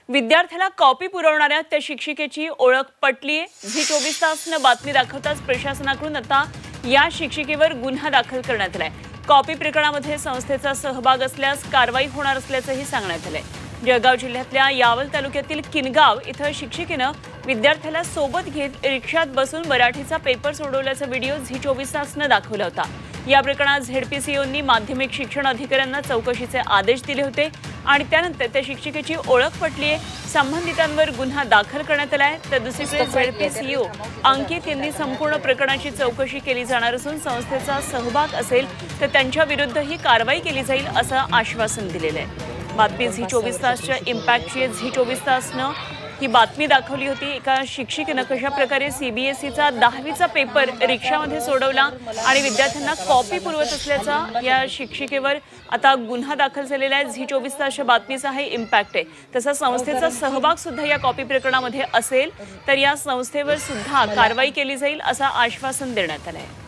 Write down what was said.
विद्यार्थ्याला कॉपी पुरवणाऱ्या त्या शिक्षिकेची ओळख पटलीये। झी 24 तासनं बातमी दाखवताच प्रशासनाकडून आता या शिक्षिकेवर गुन्हा दाखल करण्यात आलाय। कॉपी प्रकरणामध्ये संस्थेचा सहभाग असल्यास कारवाई होणार असल्याचंही सांगण्यात आलंय। जळगाव जिल्ह्यातल्या यावल तालुक्यातील किनगाव इथं शिक्षिकेनं विद्यार्थ्याला सोबत घेत रिक्षात बसून मराठीचा पेपर सोडवल्याचा व्हिडिओ झी 24 तासनं दाखवला होता। या प्रकरणात झेडपीसीओंनी माध्यमिक शिक्षण अधिकाऱ्यांना चौकशीचे आदेश दिले होते आणि त्यानंतर त्या शिक्षिकेची ओळख पटलीये। संबंधितांवर गुन्हा दाखल करण्यात आलाय। तर दुसरीकडे झेडपीसीओ अंकित यांनी संपूर्ण प्रकरणाची चौकशी केली जाणार असून संस्थेचा सहभाग असेल तर त्यांच्या विरुद्धही कारवाई केली जाईल असं आश्वासन दिलेलं आहे। बातमी झी 24 तासच्या इम्पॅक्टची झी 24 तासनं ही बातमी दाखवली होती। एका शिक्षिकेनं कशा प्रकारे सीबीएसईचा 10वीचा पेपर रिक्षामध्ये सोडवला आणि विद्यार्थ्यांना कॉपी पुरवत असल्याचा या शिक्षिकेवर आता गुन्हा दाखल झालेला आहे। झी 24 तासच्या बातमीचा हा इम्पॅक्ट आहे। तसा संस्थेचा सहभाग सुद्धा या कॉपी प्रकरणामध्ये असेल तर या संस्थेवर सुद्धा कारवाई केली जाईल असं आश्वासन देण्यात आलं आहे।